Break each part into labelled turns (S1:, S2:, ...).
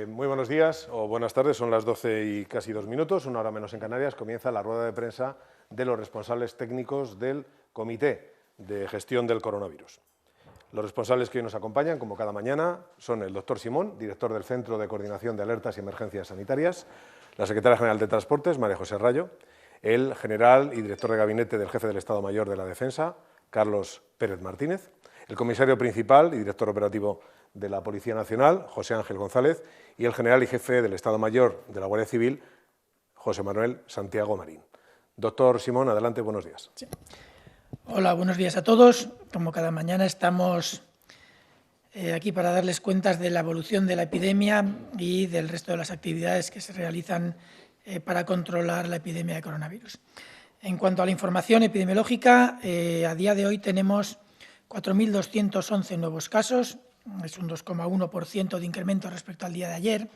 S1: Muy buenos días o buenas tardes, son las 12 y casi 2 minutos, una hora menos en Canarias. Comienza la rueda de prensa de los responsables técnicos del Comité de Gestión del Coronavirus. Los responsables que hoy nos acompañan, como cada mañana, son el doctor Simón, director del Centro de Coordinación de Alertas y Emergencias Sanitarias, la secretaria general de Transportes, María José Rayo, el general y director de gabinete del jefe del Estado Mayor de la Defensa, Carlos Pérez Martínez, el comisario principal y director operativo de la Policía Nacional, José Ángel González, y el general y jefe del Estado Mayor de la Guardia Civil, José Manuel Santiago Marín. Doctor Simón, adelante, buenos días.
S2: Sí. Hola, buenos días a todos. Como cada mañana estamos aquí para darles cuentas de la evolución de la epidemia y del resto de las actividades que se realizan para controlar la epidemia de coronavirus. En cuanto a la información epidemiológica, a día de hoy tenemos 4.211 nuevos casos, es un 2,1% de incremento respecto al día de ayer.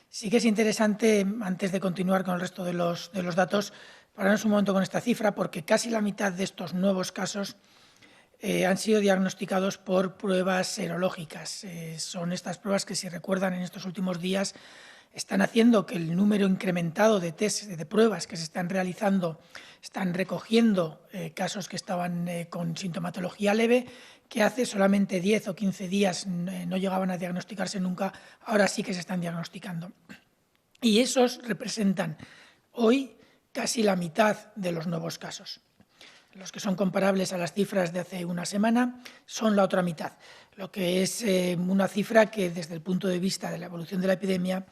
S2: Sí que es interesante, antes de continuar con el resto de los datos, pararnos un momento con esta cifra, porque casi la mitad de estos nuevos casos han sido diagnosticados por pruebas serológicas. Son estas pruebas que, si recuerdan, en estos últimos días están haciendo que el número incrementado de test, de pruebas que se están realizando, están recogiendo casos que estaban con sintomatología leve, que hace solamente 10 o 15 días no llegaban a diagnosticarse nunca, ahora sí que se están diagnosticando. Y esos representan hoy casi la mitad de los nuevos casos. Los que son comparables a las cifras de hace una semana son la otra mitad, lo que es una cifra que, desde el punto de vista de la evolución de la epidemia,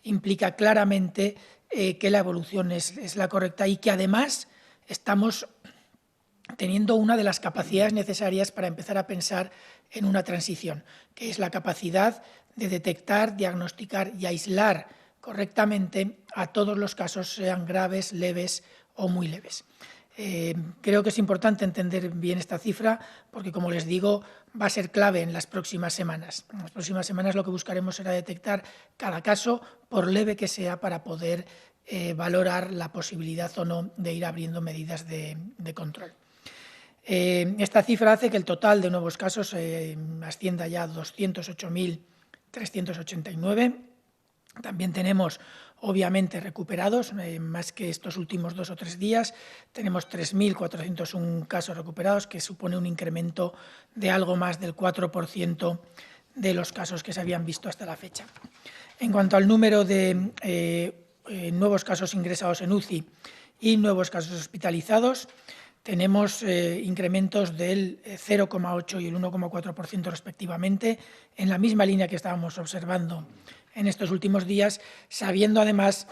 S2: implica claramente que la evolución es la correcta y que además estamos teniendo una de las capacidades necesarias para empezar a pensar en una transición, que es la capacidad de detectar, diagnosticar y aislar correctamente a todos los casos, sean graves, leves o muy leves. Creo que es importante entender bien esta cifra porque, como les digo, va a ser clave en las próximas semanas. En las próximas semanas lo que buscaremos será detectar cada caso, por leve que sea, para poder valorar la posibilidad o no de ir abriendo medidas de control. Esta cifra hace que el total de nuevos casos ascienda ya a 208.389. También tenemos, obviamente, recuperados, más que estos últimos 2 o 3 días. Tenemos 3.401 casos recuperados, que supone un incremento de algo más del 4% de los casos que se habían visto hasta la fecha. En cuanto al número de nuevos casos ingresados en UCI y nuevos casos hospitalizados, tenemos incrementos del 0,8 y el 1,4% respectivamente, en la misma línea que estábamos observando en estos últimos días, sabiendo además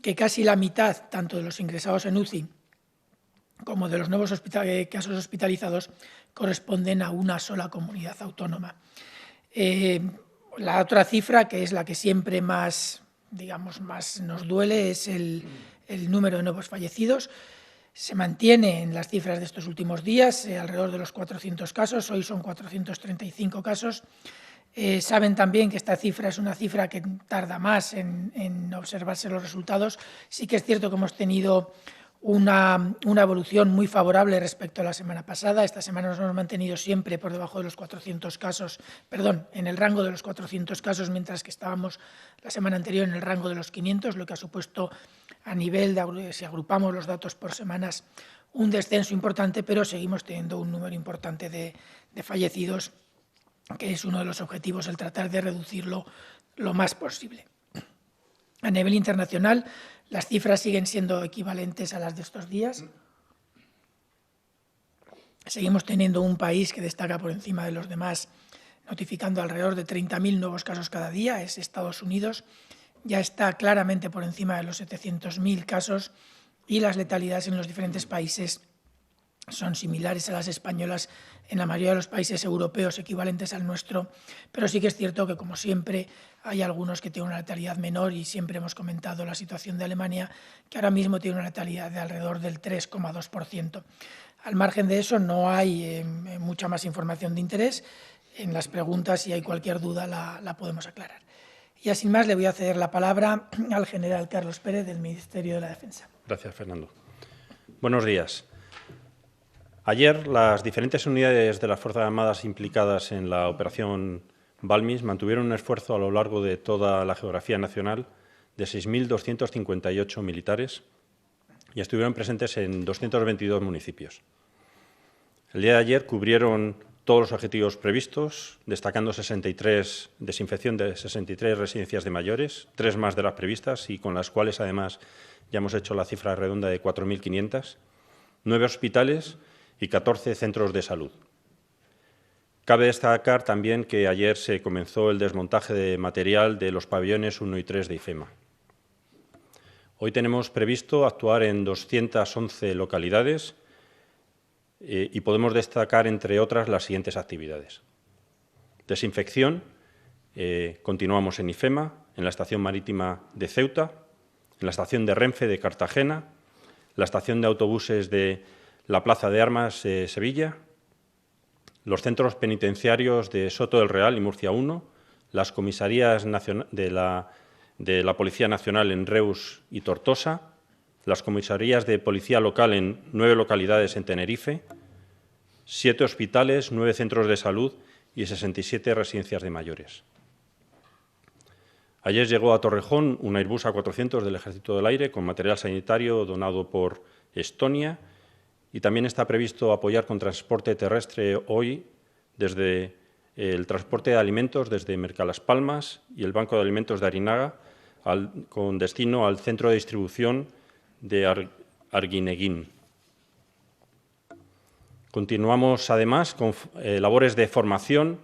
S2: que casi la mitad, tanto de los ingresados en UCI como de los nuevos casos hospitalizados, corresponden a una sola comunidad autónoma. La otra cifra, que es la que siempre más nos duele, es el número de nuevos fallecidos. Se mantiene en las cifras de estos últimos días, alrededor de los 400 casos, hoy son 435 casos. Saben también que esta cifra es una cifra que tarda más en observarse los resultados. Sí que es cierto que hemos tenido una evolución muy favorable respecto a la semana pasada. Esta semana nos hemos mantenido siempre por debajo de los 400 casos, en el rango de los 400 casos, mientras que estábamos la semana anterior en el rango de los 500, lo que ha supuesto a nivel de, si agrupamos los datos por semanas, un descenso importante, pero seguimos teniendo un número importante de fallecidos, que es uno de los objetivos, el tratar de reducirlo lo más posible. A nivel internacional, las cifras siguen siendo equivalentes a las de estos días. Seguimos teniendo un país que destaca por encima de los demás, notificando alrededor de 30.000 nuevos casos cada día, es Estados Unidos. Ya está claramente por encima de los 700.000 casos y las letalidades en los diferentes países son similares a las españolas en la mayoría de los países europeos equivalentes al nuestro, pero sí que es cierto que, como siempre, hay algunos que tienen una letalidad menor y siempre hemos comentado la situación de Alemania, que ahora mismo tiene una letalidad de alrededor del 3,2%. Al margen de eso, no hay mucha más información de interés. En las preguntas, si hay cualquier duda, la podemos aclarar. Y sin más, le voy a ceder la palabra al general Carlos Pérez, del Ministerio de la Defensa.
S3: Gracias, Fernando. Buenos días. Ayer, las diferentes unidades de las Fuerzas Armadas implicadas en la operación Balmis mantuvieron un esfuerzo a lo largo de toda la geografía nacional de 6.258 militares y estuvieron presentes en 222 municipios. El día de ayer cubrieron todos los objetivos previstos, destacando desinfección de 63 residencias de mayores, 3 más de las previstas y con las cuales, además, ya hemos hecho la cifra redonda de 4.500, 9 hospitales y 14 centros de salud. Cabe destacar también que ayer se comenzó el desmontaje de material de los pabellones 1 y 3 de IFEMA. Hoy tenemos previsto actuar en 211 localidades y podemos destacar, entre otras, las siguientes actividades. Desinfección, continuamos en IFEMA, en la estación marítima de Ceuta, en la estación de Renfe de Cartagena, la estación de autobuses de la Plaza de Armas de Sevilla, los centros penitenciarios de Soto del Real y Murcia 1, las comisarías de la Policía Nacional en Reus y Tortosa, las comisarías de policía local en 9 localidades en Tenerife, 7 hospitales, 9 centros de salud y 67 residencias de mayores. Ayer llegó a Torrejón un Airbus A400 del Ejército del Aire con material sanitario donado por Estonia y también está previsto apoyar con transporte terrestre hoy desde el transporte de alimentos desde Mercalas Palmas y el Banco de Alimentos de Arinaga con destino al centro de distribución de Arguineguín. Continuamos, además, con labores de formación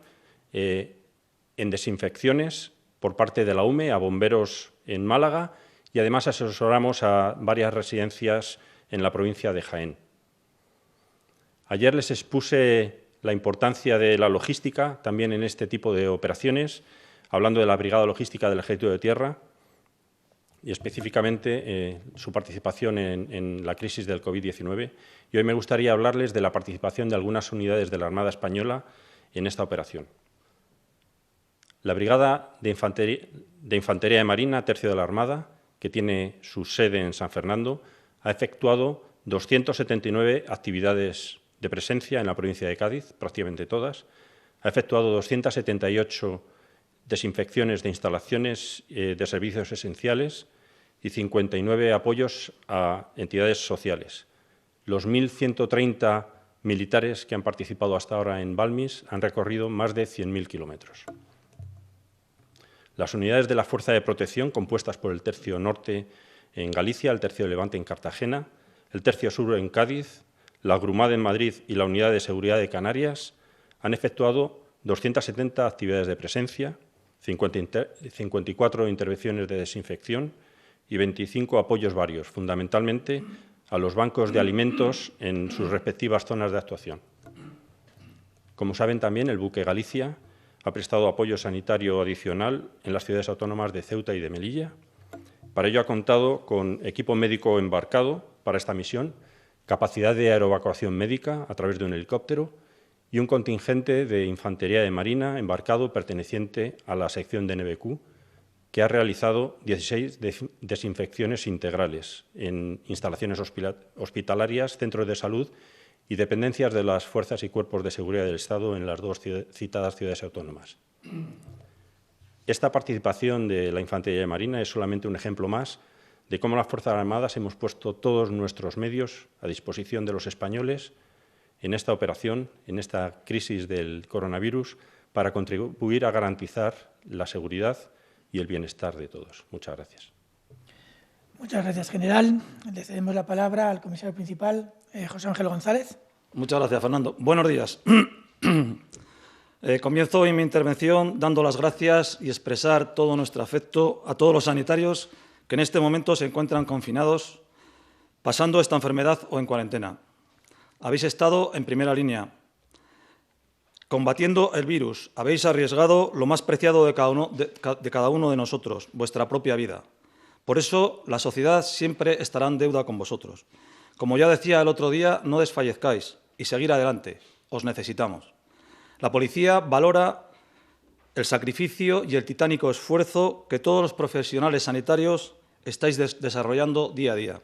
S3: en desinfecciones por parte de la UME a bomberos en Málaga y, además, asesoramos a varias residencias en la provincia de Jaén. Ayer les expuse la importancia de la logística también en este tipo de operaciones, hablando de la Brigada Logística del Ejército de Tierra y específicamente su participación en la crisis del COVID-19. Y hoy me gustaría hablarles de la participación de algunas unidades de la Armada Española en esta operación. La Brigada de Infantería de Marina, Tercio de la Armada, que tiene su sede en San Fernando, ha efectuado 279 actividades de presencia en la provincia de Cádiz, prácticamente todas. Ha efectuado 278 desinfecciones de instalaciones de servicios esenciales y 59 apoyos a entidades sociales. Los 1.130 militares que han participado hasta ahora en Balmis han recorrido más de 100.000 kilómetros. Las unidades de la Fuerza de Protección, compuestas por el Tercio Norte en Galicia, el Tercio de Levante en Cartagena, el Tercio Sur en Cádiz, la Grumada en Madrid y la Unidad de Seguridad de Canarias, han efectuado 270 actividades de presencia, 54 intervenciones de desinfección y 25 apoyos varios, fundamentalmente a los bancos de alimentos en sus respectivas zonas de actuación. Como saben también, el buque Galicia ha prestado apoyo sanitario adicional en las ciudades autónomas de Ceuta y de Melilla. Para ello ha contado con equipo médico embarcado para esta misión, capacidad de aeroevacuación médica a través de un helicóptero y un contingente de infantería de marina embarcado perteneciente a la sección de NBQ, que ha realizado 16 desinfecciones integrales en instalaciones hospitalarias, centros de salud y dependencias de las fuerzas y cuerpos de seguridad del Estado en las 2 citadas ciudades autónomas. Esta participación de la Infantería de Marina es solamente un ejemplo más de cómo las Fuerzas Armadas hemos puesto todos nuestros medios a disposición de los españoles en esta operación, en esta crisis del coronavirus, para contribuir a garantizar la seguridad y el bienestar de todos. Muchas gracias.
S2: Muchas gracias, general. Le cedemos la palabra al comisario principal, José Ángel González.
S4: Muchas gracias, Fernando. Buenos días. Comienzo hoy mi intervención dando las gracias y expresar todo nuestro afecto a todos los sanitarios que en este momento se encuentran confinados, pasando esta enfermedad o en cuarentena. Habéis estado en primera línea, combatiendo el virus. Habéis arriesgado lo más preciado de cada uno de nosotros, vuestra propia vida. Por eso, la sociedad siempre estará en deuda con vosotros. Como ya decía el otro día, no desfallezcáis y seguir adelante. Os necesitamos. La policía valora el sacrificio y el titánico esfuerzo que todos los profesionales sanitarios estáis desarrollando día a día.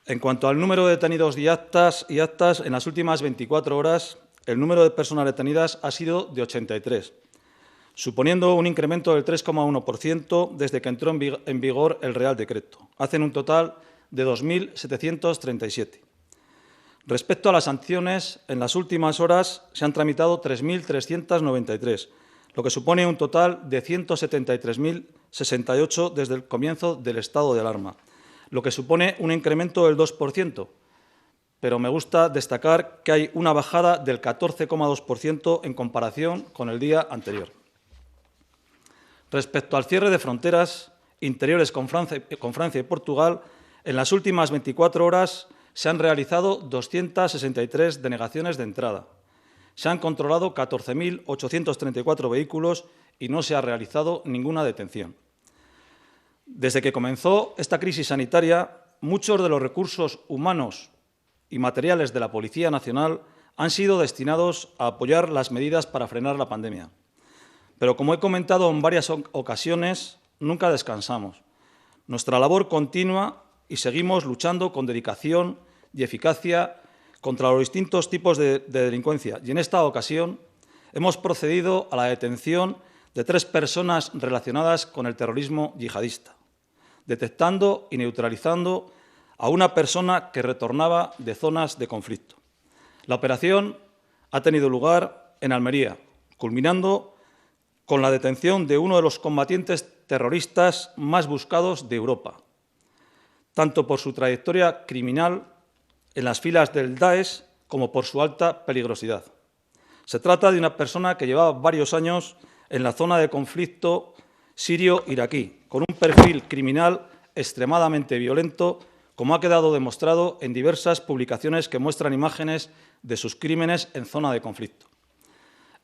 S4: En cuanto al número de detenidos y actas, en las últimas 24 horas, el número de personas detenidas ha sido de 83 suponiendo un incremento del 3,1% desde que entró en vigor el Real Decreto. Hacen un total de 2.737. Respecto a las sanciones, en las últimas horas se han tramitado 3.393, lo que supone un total de 173.068 desde el comienzo del estado de alarma, lo que supone un incremento del 2%, pero me gusta destacar que hay una bajada del 14,2% en comparación con el día anterior. Respecto al cierre de fronteras interiores con Francia y Portugal, en las últimas 24 horas se han realizado 263 denegaciones de entrada. Se han controlado 14.834 vehículos y no se ha realizado ninguna detención. Desde que comenzó esta crisis sanitaria, muchos de los recursos humanos y materiales de la Policía Nacional han sido destinados a apoyar las medidas para frenar la pandemia. Pero, como he comentado en varias ocasiones, nunca descansamos. Nuestra labor continúa y seguimos luchando con dedicación y eficacia contra los distintos tipos de delincuencia. Y en esta ocasión hemos procedido a la detención de 3 personas relacionadas con el terrorismo yihadista, detectando y neutralizando a una persona que retornaba de zonas de conflicto. La operación ha tenido lugar en Almería, culminando con la detención de uno de los combatientes terroristas más buscados de Europa, tanto por su trayectoria criminal en las filas del Daesh como por su alta peligrosidad. Se trata de una persona que llevaba varios años en la zona de conflicto sirio-iraquí, con un perfil criminal extremadamente violento, como ha quedado demostrado en diversas publicaciones que muestran imágenes de sus crímenes en zona de conflicto.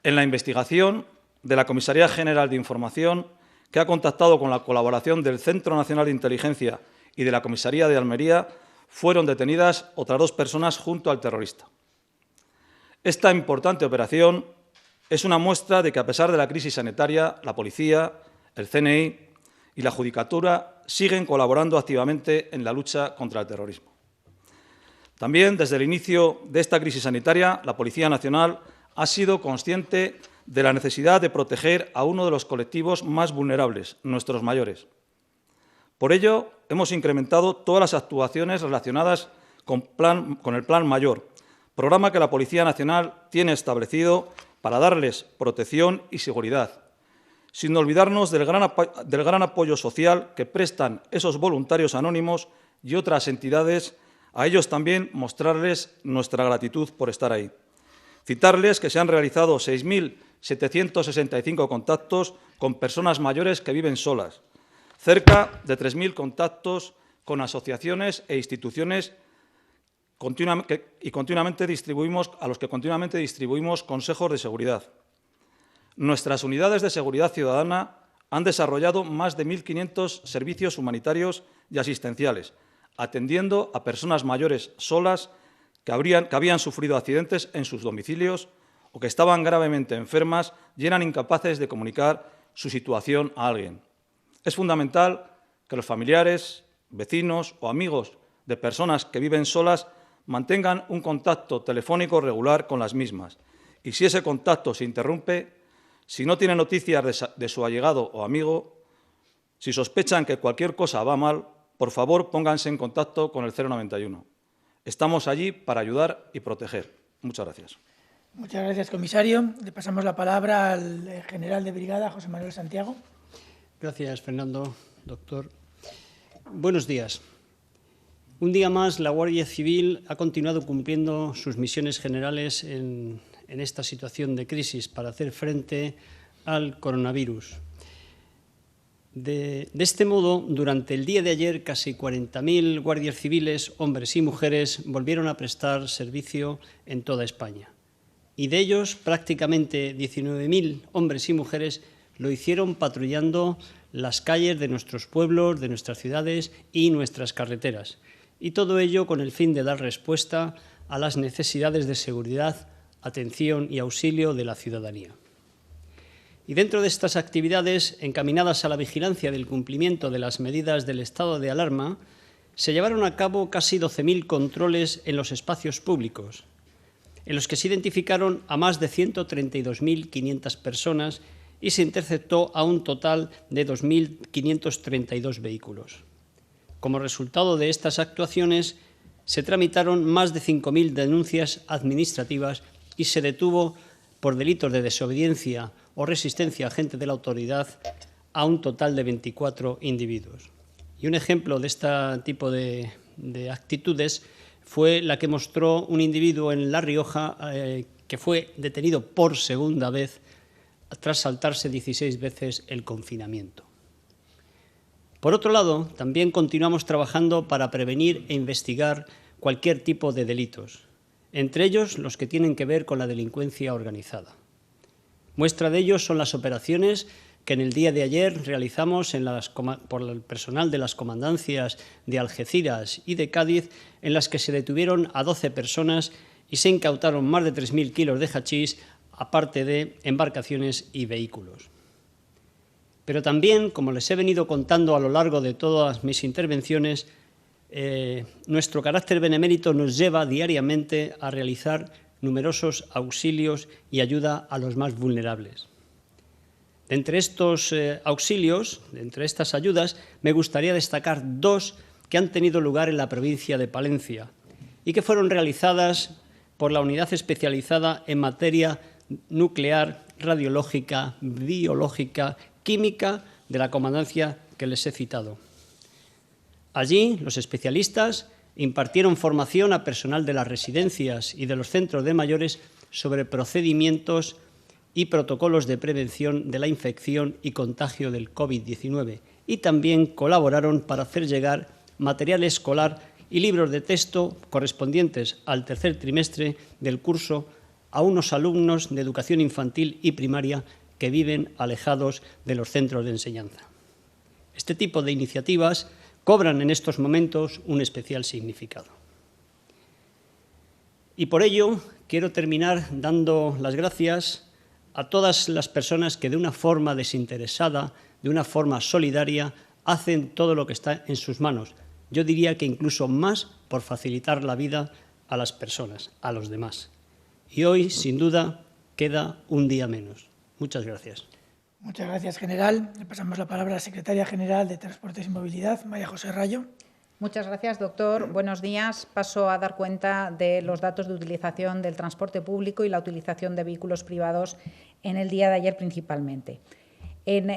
S4: En la investigación de la Comisaría General de Información, que ha contactado con la colaboración del Centro Nacional de Inteligencia y de la Comisaría de Almería, fueron detenidas otras 2 personas junto al terrorista. Esta importante operación es una muestra de que, a pesar de la crisis sanitaria, la Policía, el CNI y la Judicatura siguen colaborando activamente en la lucha contra el terrorismo. También, desde el inicio de esta crisis sanitaria, la Policía Nacional ha sido consciente de la necesidad de proteger a uno de los colectivos más vulnerables, nuestros mayores. Por ello, hemos incrementado todas las actuaciones relacionadas con el Plan Mayor, programa que la Policía Nacional tiene establecido para darles protección y seguridad, sin olvidarnos del gran apoyo social que prestan esos voluntarios anónimos y otras entidades. A ellos también mostrarles nuestra gratitud por estar ahí. Citarles que se han realizado 6.765 contactos con personas mayores que viven solas, cerca de 3.000 contactos con asociaciones e instituciones a los que continuamente distribuimos consejos de seguridad. Nuestras unidades de seguridad ciudadana han desarrollado más de 1.500 servicios humanitarios y asistenciales, atendiendo a personas mayores solas que habían sufrido accidentes en sus domicilios o que estaban gravemente enfermas y eran incapaces de comunicar su situación a alguien. Es fundamental que los familiares, vecinos o amigos de personas que viven solas mantengan un contacto telefónico regular con las mismas. Y si ese contacto se interrumpe, si no tienen noticias de su allegado o amigo, si sospechan que cualquier cosa va mal, por favor pónganse en contacto con el 091. Estamos allí para ayudar y proteger. Muchas gracias.
S2: Muchas gracias, comisario. Le pasamos la palabra al general de brigada, José Manuel Santiago.
S5: Gracias, Fernando. Doctor. Buenos días. Un día más, la Guardia Civil ha continuado cumpliendo sus misiones generales en esta situación de crisis para hacer frente al coronavirus. De este modo, durante el día de ayer, casi 40.000 guardias civiles, hombres y mujeres, volvieron a prestar servicio en toda España. Y de ellos, prácticamente 19.000 hombres y mujeres lo hicieron patrullando las calles de nuestros pueblos, de nuestras ciudades y nuestras carreteras. Y todo ello con el fin de dar respuesta a las necesidades de seguridad, atención y auxilio de la ciudadanía. Y dentro de estas actividades, encaminadas a la vigilancia del cumplimiento de las medidas del estado de alarma, se llevaron a cabo casi 12.000 controles en los espacios públicos, en los que se identificaron a más de 132.500 personas y se interceptó a un total de 2.532 vehículos. Como resultado de estas actuaciones, se tramitaron más de 5.000 denuncias administrativas y se detuvo por delitos de desobediencia o resistencia agente de la autoridad a un total de 24 individuos. Y un ejemplo de este tipo de actitudes fue la que mostró un individuo en La Rioja que fue detenido por segunda vez tras saltarse 16 veces el confinamiento. Por otro lado, también continuamos trabajando para prevenir e investigar cualquier tipo de delitos, entre ellos los que tienen que ver con la delincuencia organizada. Muestra de ello son las operaciones que en el día de ayer realizamos por el personal de las comandancias de Algeciras y de Cádiz, en las que se detuvieron a 12 personas y se incautaron más de 3.000 kilos de hachís, aparte de embarcaciones y vehículos. Pero también, como les he venido contando a lo largo de todas mis intervenciones, nuestro carácter benemérito nos lleva diariamente a realizar numerosos auxilios y ayuda a los más vulnerables. Entre estos auxilios, entre estas ayudas, me gustaría destacar dos que han tenido lugar en la provincia de Palencia y que fueron realizadas por la Unidad Especializada en Materia Nuclear, Radiológica, Biológica, Química de la comandancia que les he citado. Allí, los especialistas impartieron formación a personal de las residencias y de los centros de mayores sobre procedimientos y protocolos de prevención de la infección y contagio del COVID-19 y también colaboraron para hacer llegar material escolar y libros de texto correspondientes al tercer trimestre del curso a unos alumnos de educación infantil y primaria que viven alejados de los centros de enseñanza. Este tipo de iniciativas cobran en estos momentos un especial significado. Y por ello quiero terminar dando las gracias a todas las personas que de una forma desinteresada, de una forma solidaria, hacen todo lo que está en sus manos. Yo diría que incluso más por facilitar la vida a las personas, a los demás. Y hoy, sin duda, queda un día menos. Muchas gracias.
S2: Muchas gracias, general. Le pasamos la palabra a la secretaria general de Transportes y Movilidad, María José Rayo.
S6: Muchas gracias, doctor. Buenos días. Paso a dar cuenta de los datos de utilización del transporte público y la utilización de vehículos privados en el día de ayer principalmente. En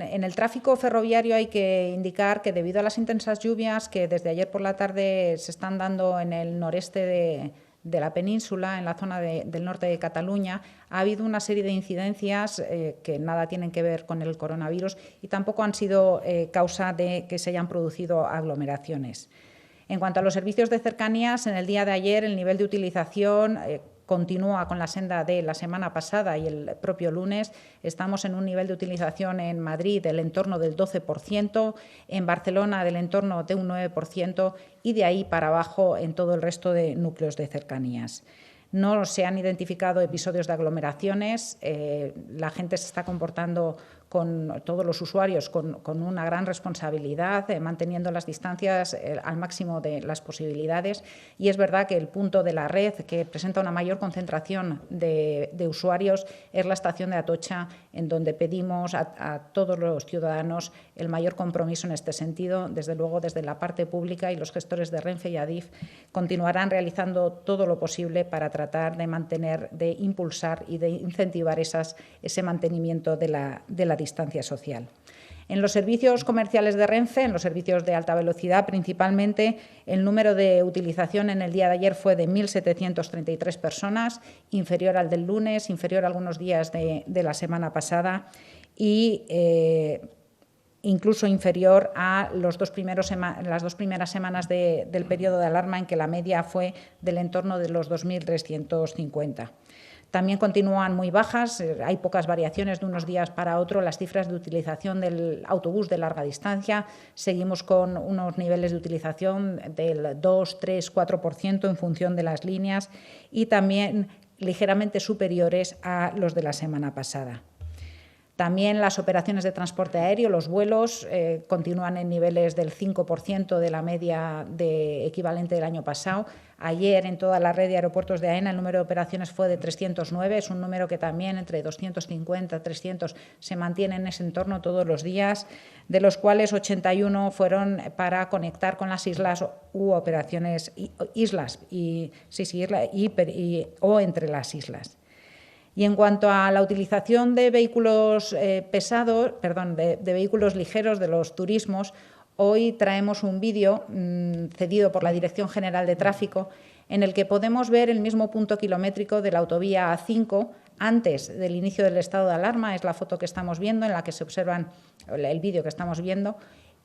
S6: el tráfico ferroviario hay que indicar que debido a las intensas lluvias que desde ayer por la tarde se están dando en el noreste de la península, en la zona del norte de Cataluña, ha habido una serie de incidencias que nada tienen que ver con el coronavirus y tampoco han sido causa de que se hayan producido aglomeraciones. En cuanto a los servicios de cercanías, en el día de ayer el nivel de utilización continúa con la senda de la semana pasada y el propio lunes. Estamos en un nivel de utilización en Madrid del entorno del 12%, en Barcelona del entorno de un 9% y de ahí para abajo en todo el resto de núcleos de cercanías. No se han identificado episodios de aglomeraciones, la gente se está comportando con todos los usuarios con una gran responsabilidad, manteniendo las distancias al máximo de las posibilidades. Y es verdad que el punto de la red que presenta una mayor concentración de usuarios es la estación de Atocha, en donde pedimos a todos los ciudadanos el mayor compromiso en este sentido. Desde luego, desde la parte pública y los gestores de Renfe y Adif continuarán realizando todo lo posible para tratar de mantener, de impulsar y de incentivar ese mantenimiento de la distancia social. En los servicios comerciales de Renfe, en los servicios de alta velocidad principalmente, el número de utilización en el día de ayer fue de 1.733 personas, inferior al del lunes, inferior a algunos días de la semana pasada y incluso inferior a las dos primeras semanas del periodo de alarma, en que la media fue del entorno de los 2.350. También continúan muy bajas, hay pocas variaciones de unos días para otros las cifras de utilización del autobús de larga distancia. Seguimos con unos niveles de utilización del 2, 3, 4% en función de las líneas y también ligeramente superiores a los de la semana pasada. También las operaciones de transporte aéreo, los vuelos, continúan en niveles del 5% de la media equivalente del año pasado. Ayer, en toda la red de aeropuertos de AENA, el número de operaciones fue de 309. Es un número que también entre 250 y 300 se mantiene en ese entorno todos los días, de los cuales 81 fueron para conectar con las islas u operaciones o entre las islas. Y en cuanto a la utilización de vehículos de vehículos ligeros de los turismos, hoy traemos un vídeo cedido por la Dirección General de Tráfico en el que podemos ver el mismo punto kilométrico de la autovía A5 antes del inicio del estado de alarma. Es la foto que estamos viendo, en la que se observan el vídeo que estamos viendo,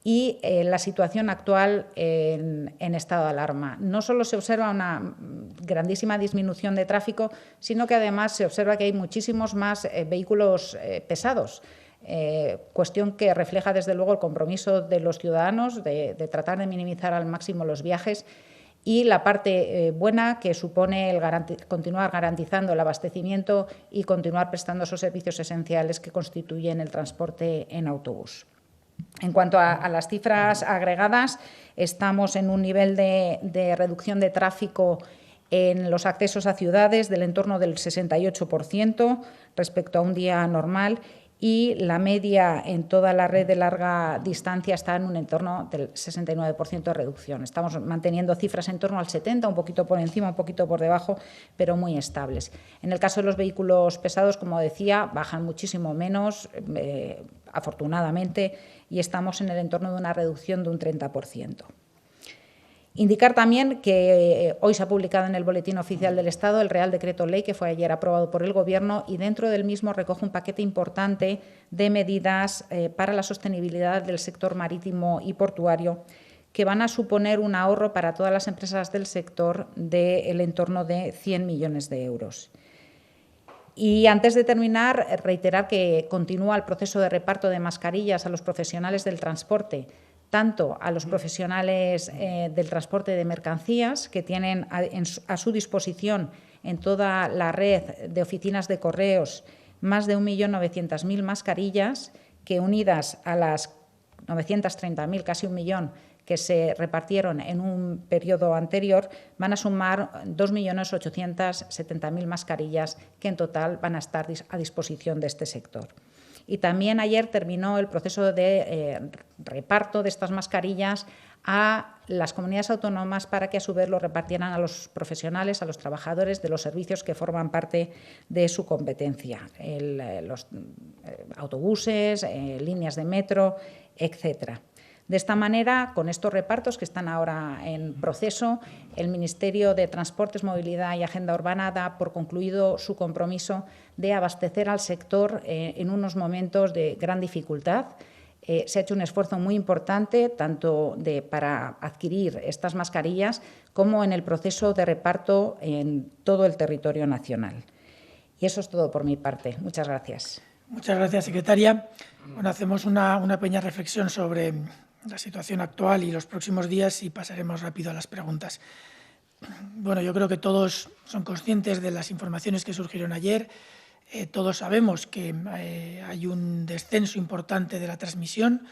S6: y la situación actual en estado de alarma. No solo se observa una grandísima disminución de tráfico, sino que además se observa que hay muchísimos más vehículos pesados, cuestión que refleja desde luego el compromiso de los ciudadanos de tratar de minimizar al máximo los viajes, y la parte buena que supone el continuar garantizando el abastecimiento y continuar prestando esos servicios esenciales que constituyen el transporte en autobús. En cuanto a las cifras agregadas, estamos en un nivel de reducción de tráfico en los accesos a ciudades del entorno del 68% respecto a un día normal, y la media en toda la red de larga distancia está en un entorno del 69% de reducción. Estamos manteniendo cifras en torno al 70%, un poquito por encima, un poquito por debajo, pero muy estables. En el caso de los vehículos pesados, como decía, bajan muchísimo menos, afortunadamente, y estamos en el entorno de una reducción de un 30%. Indicar también que hoy se ha publicado en el Boletín Oficial del Estado el Real Decreto Ley, que fue ayer aprobado por el Gobierno, y dentro del mismo recoge un paquete importante de medidas para la sostenibilidad del sector marítimo y portuario, que van a suponer un ahorro para todas las empresas del sector del entorno de 100 millones de euros. Y antes de terminar, reiterar que continúa el proceso de reparto de mascarillas a los profesionales del transporte, tanto a los profesionales del transporte de mercancías, que tienen a su disposición en toda la red de oficinas de correos más de 1.900.000 mascarillas, que unidas a las 930.000, casi 1 millón, que se repartieron en un periodo anterior, van a sumar 2.870.000 mascarillas que en total van a estar a disposición de este sector. Y también ayer terminó el proceso de reparto de estas mascarillas a las comunidades autónomas para que a su vez lo repartieran a los profesionales, a los trabajadores de los servicios que forman parte de su competencia, los autobuses, líneas de metro, etcétera. De esta manera, con estos repartos que están ahora en proceso, el Ministerio de Transportes, Movilidad y Agenda Urbana da por concluido su compromiso de abastecer al sector en unos momentos de gran dificultad. Se ha hecho un esfuerzo muy importante tanto para adquirir estas mascarillas como en el proceso de reparto en todo el territorio nacional. Y eso es todo por mi parte. Muchas gracias.
S2: Muchas gracias, secretaria. Bueno, hacemos una pequeña reflexión sobre la situación actual y los próximos días y pasaremos rápido a las preguntas. Bueno, yo creo que todos son conscientes de las informaciones que surgieron ayer. Todos sabemos que hay un descenso importante de la transmisión.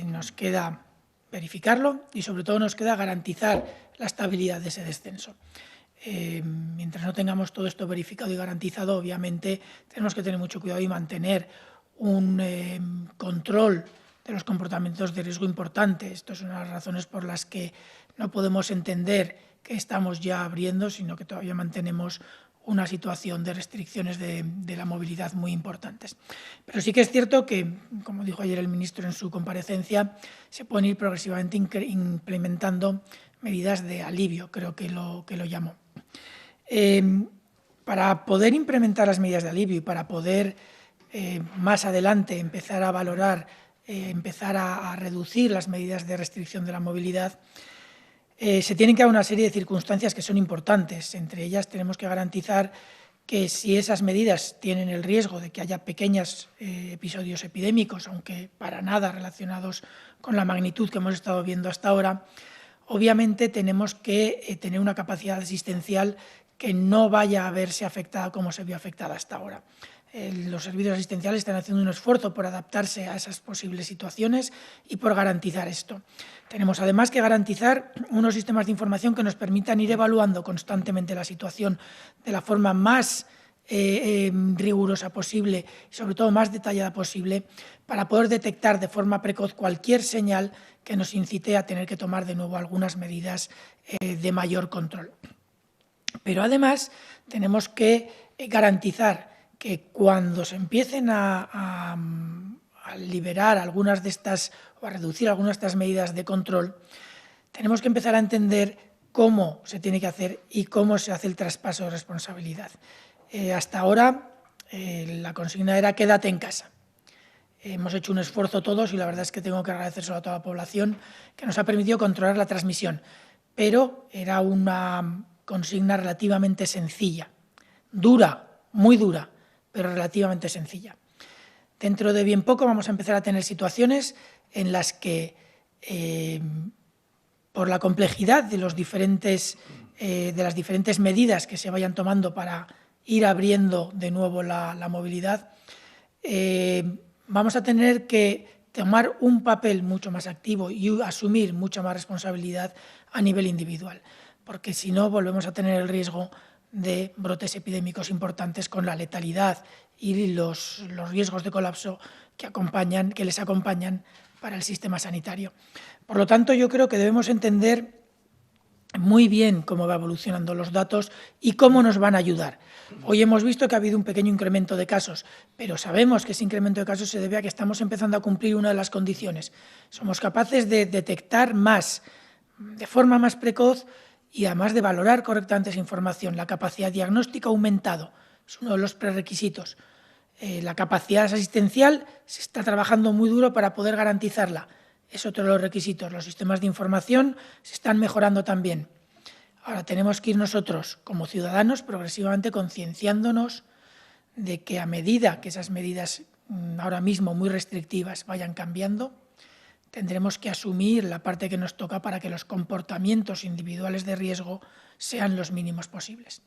S2: Nos queda verificarlo y, sobre todo, nos queda garantizar la estabilidad de ese descenso. Mientras no tengamos todo esto verificado y garantizado, obviamente tenemos que tener mucho cuidado y mantener un control de los comportamientos de riesgo importante. Estas son las razones por las que no podemos entender que estamos ya abriendo, sino que todavía mantenemos una situación de restricciones de la movilidad muy importantes. Pero sí que es cierto que, como dijo ayer el ministro en su comparecencia, se pueden ir progresivamente implementando medidas de alivio, creo que lo llamó. Para poder implementar las medidas de alivio y para poder más adelante empezar a valorar, empezar a reducir las medidas de restricción de la movilidad, se tienen que dar una serie de circunstancias que son importantes. Entre ellas tenemos que garantizar que si esas medidas tienen el riesgo de que haya pequeños episodios epidémicos, aunque para nada relacionados con la magnitud que hemos estado viendo hasta ahora, obviamente tenemos que tener una capacidad asistencial que no vaya a verse afectada como se vio afectada hasta ahora. Los servicios asistenciales están haciendo un esfuerzo por adaptarse a esas posibles situaciones y por garantizar esto. Tenemos además que garantizar unos sistemas de información que nos permitan ir evaluando constantemente la situación de la forma más rigurosa posible y sobre todo más detallada posible para poder detectar de forma precoz cualquier señal que nos incite a tener que tomar de nuevo algunas medidas de mayor control. Pero además tenemos que garantizar que cuando se empiecen a liberar algunas de estas o a reducir algunas de estas medidas de control, tenemos que empezar a entender cómo se tiene que hacer y cómo se hace el traspaso de responsabilidad. Hasta ahora la consigna era quédate en casa. Hemos hecho un esfuerzo todos y la verdad es que tengo que agradecérselo a toda la población que nos ha permitido controlar la transmisión, pero era una consigna relativamente sencilla, dura, muy dura, pero relativamente sencilla. Dentro de bien poco vamos a empezar a tener situaciones en las que, por la complejidad de las diferentes medidas que se vayan tomando para ir abriendo de nuevo la movilidad, vamos a tener que tomar un papel mucho más activo y asumir mucha más responsabilidad a nivel individual, porque si no volvemos a tener el riesgo de brotes epidémicos importantes con la letalidad y los riesgos de colapso que les acompañan para el sistema sanitario. Por lo tanto, yo creo que debemos entender muy bien cómo va evolucionando los datos y cómo nos van a ayudar. Hoy hemos visto que ha habido un pequeño incremento de casos, pero sabemos que ese incremento de casos se debe a que estamos empezando a cumplir una de las condiciones. Somos capaces de detectar más, de forma más precoz, y además de valorar correctamente esa información. La capacidad diagnóstica ha aumentado, es uno de los prerequisitos. La capacidad asistencial se está trabajando muy duro para poder garantizarla, es otro de los requisitos. Los sistemas de información se están mejorando también. Ahora tenemos que ir nosotros como ciudadanos progresivamente concienciándonos de que a medida que esas medidas ahora mismo muy restrictivas vayan cambiando, tendremos que asumir la parte que nos toca para que los comportamientos individuales de riesgo sean los mínimos posibles.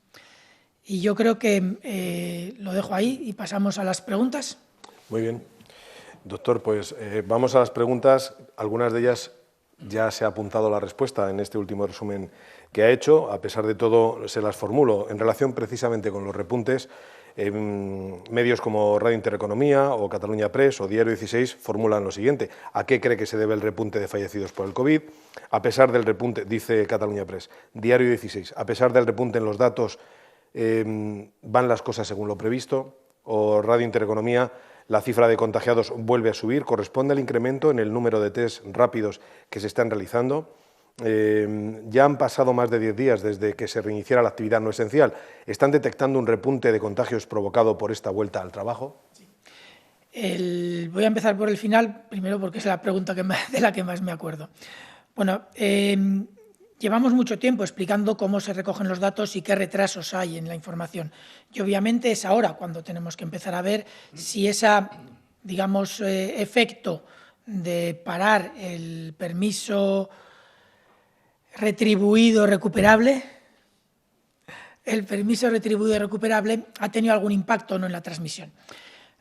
S2: Y yo creo que lo dejo ahí y pasamos a las preguntas.
S1: Muy bien. Doctor, pues vamos a las preguntas. Algunas de ellas ya se ha apuntado la respuesta en este último resumen que ha hecho. A pesar de todo, se las formulo en relación precisamente con los repuntes. Medios como Radio Intereconomía o Catalunya Press o Diario 16 formulan lo siguiente: ¿a qué cree que se debe el repunte de fallecidos por el COVID? A pesar del repunte, dice Catalunya Press. Diario 16, a pesar del repunte en los datos, van las cosas según lo previsto. O Radio Intereconomía, la cifra de contagiados vuelve a subir, corresponde al incremento en el número de test rápidos que se están realizando. Ya han pasado más de 10 días desde que se reiniciara la actividad no esencial. ¿Están detectando un repunte de contagios provocado por esta vuelta al trabajo?
S2: Sí. Voy a empezar por el final, primero porque es la pregunta de la que más me acuerdo. Bueno, llevamos mucho tiempo explicando cómo se recogen los datos y qué retrasos hay en la información. Y obviamente es ahora cuando tenemos que empezar a ver si ese, digamos, efecto de parar el permiso retribuido recuperable, ha tenido algún impacto o no en la transmisión.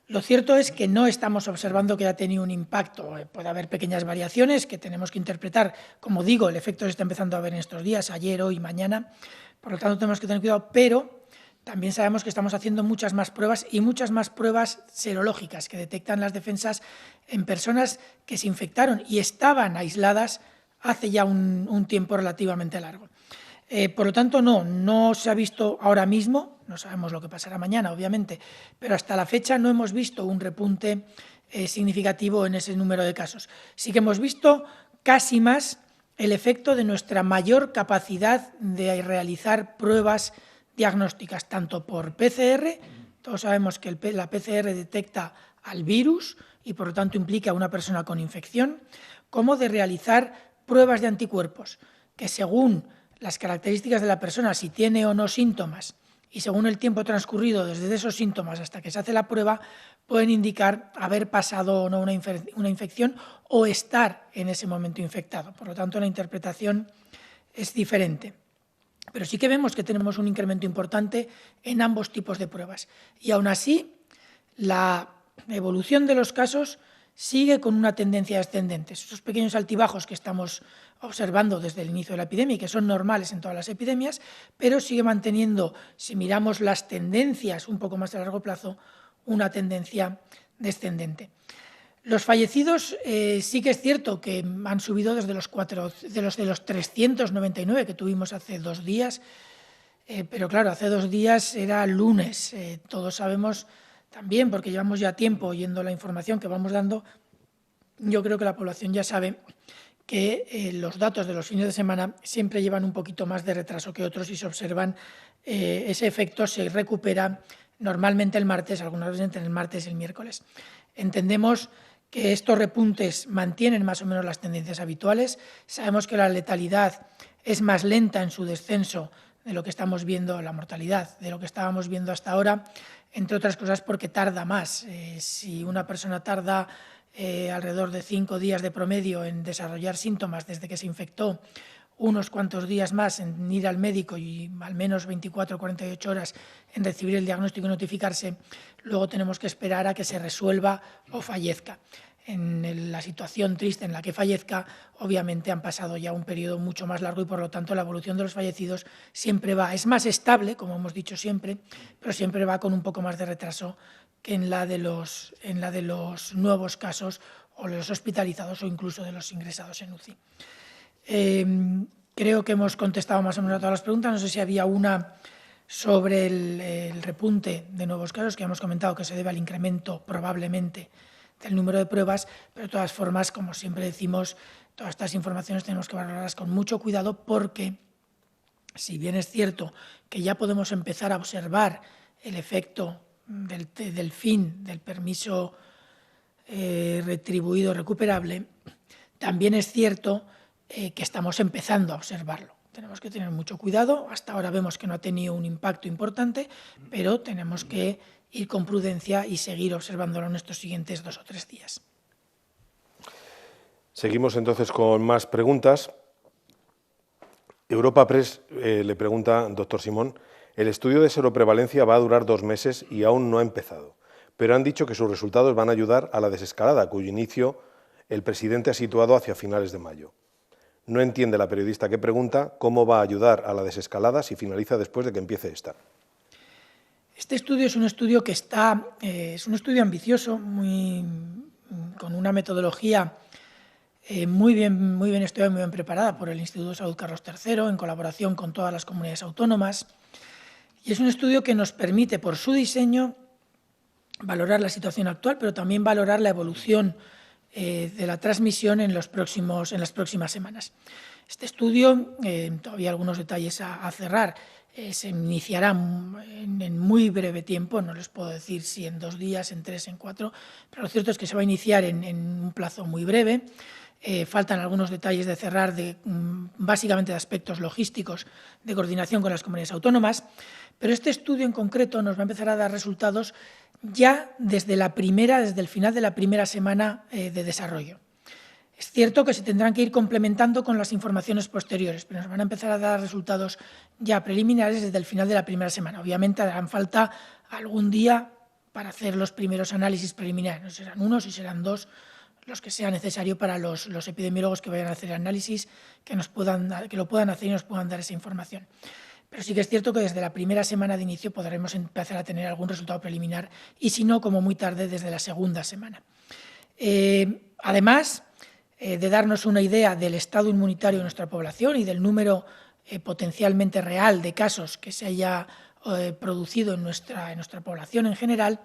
S2: Lo cierto es que no estamos observando que haya tenido un impacto. Puede haber pequeñas variaciones que tenemos que interpretar. Como digo, el efecto se está empezando a ver en estos días, ayer, hoy, mañana. Por lo tanto, tenemos que tener cuidado, pero también sabemos que estamos haciendo muchas más pruebas y muchas más pruebas serológicas que detectan las defensas en personas que se infectaron y estaban aisladas hace ya un tiempo relativamente largo. Por lo tanto, no se ha visto ahora mismo, no sabemos lo que pasará mañana, obviamente, pero hasta la fecha no hemos visto un repunte significativo en ese número de casos. Sí que hemos visto casi más el efecto de nuestra mayor capacidad de realizar pruebas diagnósticas, tanto por PCR, todos sabemos que la PCR detecta al virus y por lo tanto implica a una persona con infección, como de realizar pruebas de anticuerpos, que según las características de la persona, si tiene o no síntomas, y según el tiempo transcurrido desde esos síntomas hasta que se hace la prueba, pueden indicar haber pasado o no una infección o estar en ese momento infectado. Por lo tanto, la interpretación es diferente. Pero sí que vemos que tenemos un incremento importante en ambos tipos de pruebas. Y aún así, la evolución de los casos sigue con una tendencia ascendente. Esos pequeños altibajos que estamos observando desde el inicio de la epidemia y que son normales en todas las epidemias, pero sigue manteniendo, si miramos las tendencias un poco más a largo plazo, una tendencia descendente. Los fallecidos sí que es cierto que han subido desde los 399 que tuvimos hace 2 días, pero claro, hace 2 días era lunes. Todos sabemos también, porque llevamos ya tiempo oyendo la información que vamos dando, yo creo que la población ya sabe que los datos de los fines de semana siempre llevan un poquito más de retraso que otros y se observan, ese efecto se recupera normalmente el martes, algunas veces entre el martes y el miércoles. Entendemos que estos repuntes mantienen más o menos las tendencias habituales. Sabemos que la letalidad es más lenta en su descenso de lo que estamos viendo, la mortalidad, de lo que estábamos viendo hasta ahora, entre otras cosas porque tarda más. Si una persona tarda alrededor de 5 días de promedio en desarrollar síntomas desde que se infectó, unos cuantos días más en ir al médico y al menos 24 o 48 horas en recibir el diagnóstico y notificarse, luego tenemos que esperar a que se resuelva o fallezca. En la situación triste en la que fallezca, obviamente han pasado ya un periodo mucho más largo y por lo tanto la evolución de los fallecidos siempre es más estable, como hemos dicho siempre, pero siempre va con un poco más de retraso que en la de los nuevos casos o los hospitalizados o incluso de los ingresados en UCI. Creo que hemos contestado más o menos a todas las preguntas. No sé si había una sobre el repunte de nuevos casos, que hemos comentado que se debe al incremento probablemente del número de pruebas, pero de todas formas, como siempre decimos, todas estas informaciones tenemos que valorarlas con mucho cuidado porque, si bien es cierto que ya podemos empezar a observar el efecto del fin del permiso retribuido recuperable, también es cierto que estamos empezando a observarlo. Tenemos que tener mucho cuidado. Hasta ahora vemos que no ha tenido un impacto importante, pero tenemos que ir con prudencia y seguir observándolo en estos siguientes 2 o 3 días.
S1: Seguimos entonces con más preguntas. Europa Press le pregunta, doctor Simón, el estudio de seroprevalencia va a durar 2 meses y aún no ha empezado, pero han dicho que sus resultados van a ayudar a la desescalada, cuyo inicio el presidente ha situado hacia finales de mayo. No entiende la periodista que pregunta cómo va a ayudar a la desescalada si finaliza después de que empiece esta.
S2: Este estudio es un estudio que es un estudio ambicioso, con una metodología muy bien estudiada y muy bien preparada por el Instituto de Salud Carlos III, en colaboración con todas las comunidades autónomas. Y es un estudio que nos permite, por su diseño, valorar la situación actual, pero también valorar la evolución de la transmisión en las próximas semanas. Este estudio, todavía algunos detalles a cerrar, se iniciará en muy breve tiempo, no les puedo decir si en 2 días, en 3, en 4, pero lo cierto es que se va a iniciar en un plazo muy breve. Faltan algunos detalles de cerrar, básicamente de aspectos logísticos, de coordinación con las comunidades autónomas, pero este estudio en concreto nos va a empezar a dar resultados ya desde el final de la primera semana de desarrollo. Es cierto que se tendrán que ir complementando con las informaciones posteriores, pero nos van a empezar a dar resultados ya preliminares desde el final de la primera semana. Obviamente harán falta algún día para hacer los primeros análisis preliminares, no serán 1, si serán 2, los que sea necesario para los epidemiólogos que vayan a hacer el análisis, que lo puedan hacer y nos puedan dar esa información. Pero sí que es cierto que desde la primera semana de inicio podremos empezar a tener algún resultado preliminar y si no, como muy tarde, desde la segunda semana. Además de darnos una idea del estado inmunitario de nuestra población y del número potencialmente real de casos que se haya producido en nuestra población en general,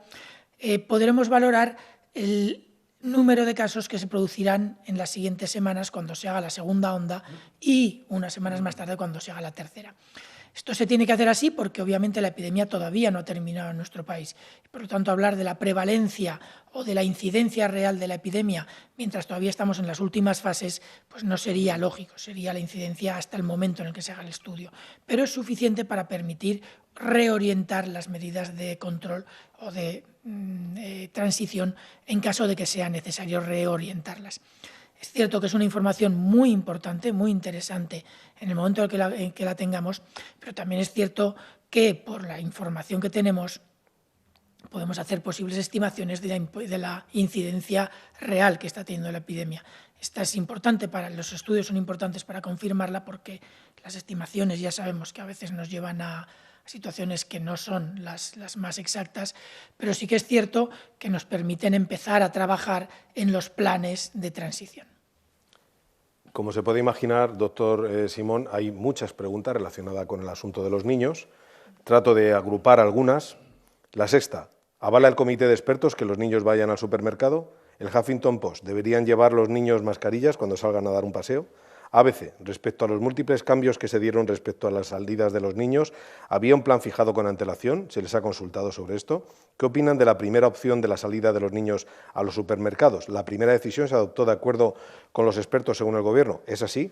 S2: podremos valorar el número de casos que se producirán en las siguientes semanas cuando se haga la segunda onda y unas semanas más tarde cuando se haga la tercera. Esto se tiene que hacer así porque obviamente la epidemia todavía no ha terminado en nuestro país. Por lo tanto, hablar de la prevalencia o de la incidencia real de la epidemia mientras todavía estamos en las últimas fases, pues no sería lógico, sería la incidencia hasta el momento en el que se haga el estudio. Pero es suficiente para permitir reorientar las medidas de control o de transición en caso de que sea necesario reorientarlas. Es cierto que es una información muy importante, muy interesante en el momento en que la tengamos, pero también es cierto que por la información que tenemos podemos hacer posibles estimaciones de la incidencia real que está teniendo la epidemia. Esta es importante, los estudios son importantes para confirmarla, porque las estimaciones ya sabemos que a veces nos llevan a situaciones que no son las más exactas, pero sí que es cierto que nos permiten empezar a trabajar en los planes de transición.
S1: Como se puede imaginar, doctor Simón, hay muchas preguntas relacionadas con el asunto de los niños. Trato de agrupar algunas. La sexta: ¿avala el comité de expertos que los niños vayan al supermercado? El Huffington Post: ¿deberían llevar los niños mascarillas cuando salgan a dar un paseo? ABC: respecto a los múltiples cambios que se dieron respecto a las salidas de los niños, ¿había un plan fijado con antelación? ¿Se les ha consultado sobre esto? ¿Qué opinan de la primera opción de la salida de los niños a los supermercados? ¿La primera decisión se adoptó de acuerdo con los expertos según el Gobierno? ¿Es así?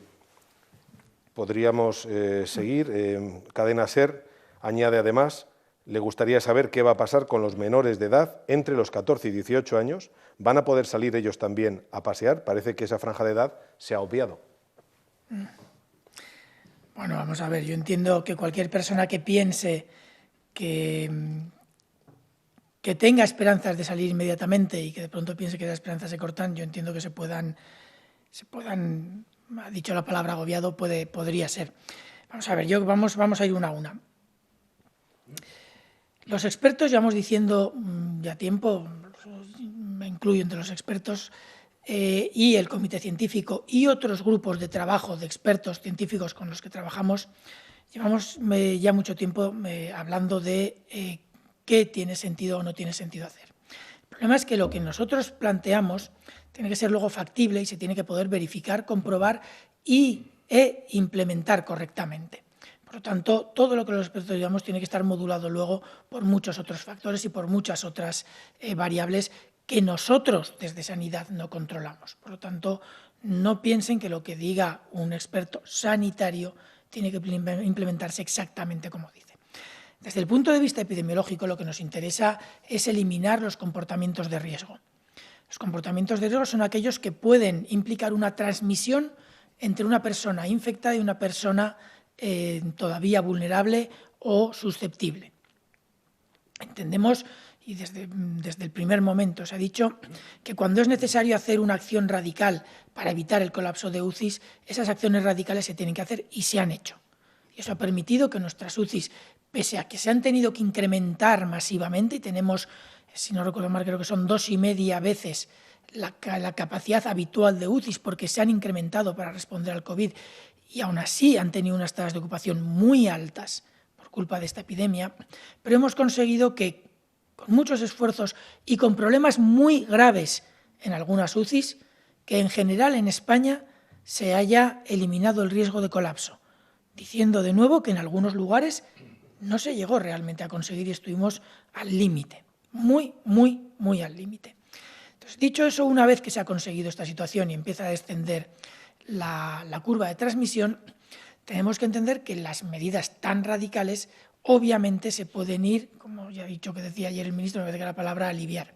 S1: Podríamos seguir. Cadena SER añade además: le gustaría saber qué va a pasar con los menores de edad entre los 14 y 18 años. ¿Van a poder salir ellos también a pasear? Parece que esa franja de edad se ha obviado.
S2: Bueno, vamos a ver, yo entiendo que cualquier persona que piense que tenga esperanzas de salir inmediatamente y que de pronto piense que las esperanzas se cortan, yo entiendo que se puedan, ha dicho la palabra agobiado, podría ser. Vamos a ver, vamos a ir una a una. Los expertos, llevamos diciendo ya tiempo, me incluyo entre los expertos, y el comité científico y otros grupos de trabajo de expertos científicos con los que trabajamos, llevamos ya mucho tiempo hablando de qué tiene sentido o no tiene sentido hacer. El problema es que lo que nosotros planteamos tiene que ser luego factible y se tiene que poder verificar, comprobar e implementar correctamente. Por lo tanto, todo lo que los expertos digamos tiene que estar modulado luego por muchos otros factores y por muchas otras variables que nosotros desde Sanidad no controlamos. Por lo tanto, no piensen que lo que diga un experto sanitario tiene que implementarse exactamente como dice. Desde el punto de vista epidemiológico, lo que nos interesa es eliminar los comportamientos de riesgo. Los comportamientos de riesgo son aquellos que pueden implicar una transmisión entre una persona infectada y una persona todavía vulnerable o susceptible. Entendemos, y desde el primer momento se ha dicho, que cuando es necesario hacer una acción radical para evitar el colapso de UCIs, esas acciones radicales se tienen que hacer y se han hecho. Y eso ha permitido que nuestras UCIs, pese a que se han tenido que incrementar masivamente, y tenemos, si no recuerdo mal, creo que son 2,5 veces la capacidad habitual de UCIs, porque se han incrementado para responder al COVID, y aún así han tenido unas tasas de ocupación muy altas por culpa de esta epidemia, pero hemos conseguido que, con muchos esfuerzos y con problemas muy graves en algunas UCIs, que en general en España se haya eliminado el riesgo de colapso, diciendo de nuevo que en algunos lugares no se llegó realmente a conseguir y estuvimos al límite, muy al límite. Entonces, dicho eso, una vez que se ha conseguido esta situación y empieza a descender la curva de transmisión, tenemos que entender que las medidas tan radicales obviamente se pueden ir, como ya he dicho que decía ayer el ministro, me parece que la palabra aliviar,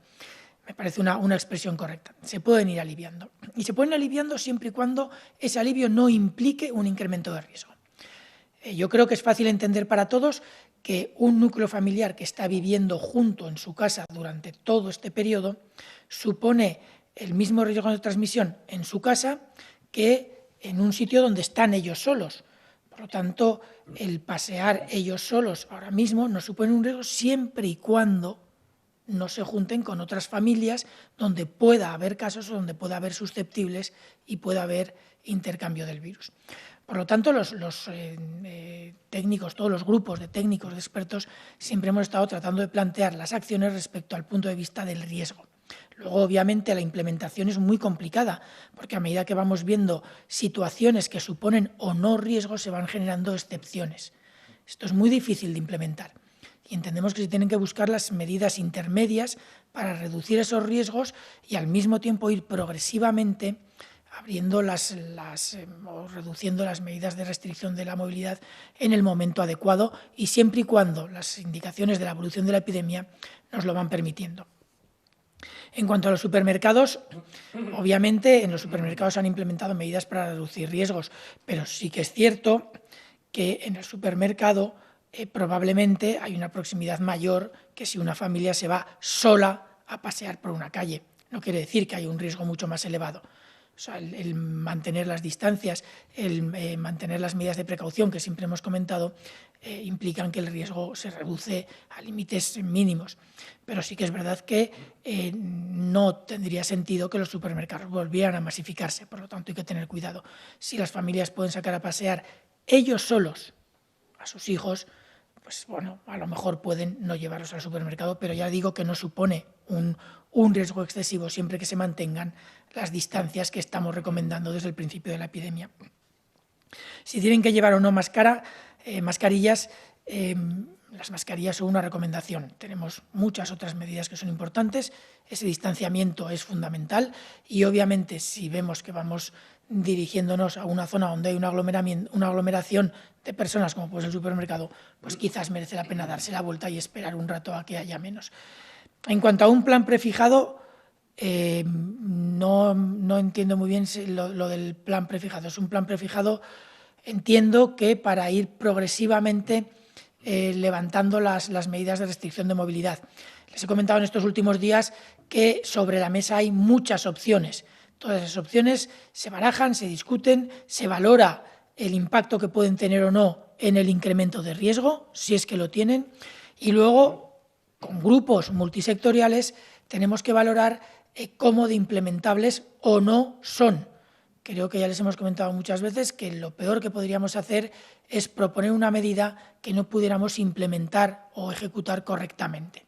S2: me parece una expresión correcta, se pueden ir aliviando. Y se pueden ir aliviando siempre y cuando ese alivio no implique un incremento de riesgo. Yo creo que es fácil entender para todos que un núcleo familiar que está viviendo junto en su casa durante todo este periodo supone el mismo riesgo de transmisión en su casa que en un sitio donde están ellos solos. Por lo tanto, el pasear ellos solos ahora mismo no supone un riesgo siempre y cuando no se junten con otras familias donde pueda haber casos o donde pueda haber susceptibles y pueda haber intercambio del virus. Por lo tanto, los técnicos, todos los grupos de técnicos, de expertos, siempre hemos estado tratando de plantear las acciones respecto al punto de vista del riesgo. Luego, obviamente, la implementación es muy complicada, porque a medida que vamos viendo situaciones que suponen o no riesgo, se van generando excepciones. Esto es muy difícil de implementar y entendemos que se tienen que buscar las medidas intermedias para reducir esos riesgos y al mismo tiempo ir progresivamente abriendo o reduciendo las medidas de restricción de la movilidad en el momento adecuado y siempre y cuando las indicaciones de la evolución de la epidemia nos lo van permitiendo. En cuanto a los supermercados, obviamente en los supermercados se han implementado medidas para reducir riesgos, pero sí que es cierto que en el supermercado probablemente hay una proximidad mayor que si una familia se va sola a pasear por una calle. No quiere decir que haya un riesgo mucho más elevado. O sea, el mantener las distancias, el mantener las medidas de precaución que siempre hemos comentado, implican que el riesgo se reduce a límites mínimos. Pero sí que es verdad que no tendría sentido que los supermercados volvieran a masificarse. Por lo tanto, hay que tener cuidado. Si las familias pueden sacar a pasear ellos solos a sus hijos, pues bueno, a lo mejor pueden no llevarlos al supermercado, pero ya digo que no supone un riesgo excesivo siempre que se mantengan las distancias que estamos recomendando desde el principio de la epidemia. Si tienen que llevar o no mascarillas, las mascarillas son una recomendación. Tenemos muchas otras medidas que son importantes. Ese distanciamiento es fundamental y obviamente si vemos que vamos dirigiéndonos a una zona donde hay una aglomeración de personas, como puede ser el supermercado, pues quizás merece la pena darse la vuelta y esperar un rato a que haya menos. En cuanto a un plan prefijado, no entiendo muy bien lo del plan prefijado. Es un plan prefijado, entiendo que para ir progresivamente levantando las medidas de restricción de movilidad. Les he comentado en estos últimos días que sobre la mesa hay muchas opciones. Todas esas opciones se barajan, se discuten, se valora el impacto que pueden tener o no en el incremento de riesgo, si es que lo tienen, y luego, con grupos multisectoriales, tenemos que valorar cómo de implementables o no son. Creo que ya les hemos comentado muchas veces que lo peor que podríamos hacer es proponer una medida que no pudiéramos implementar o ejecutar correctamente.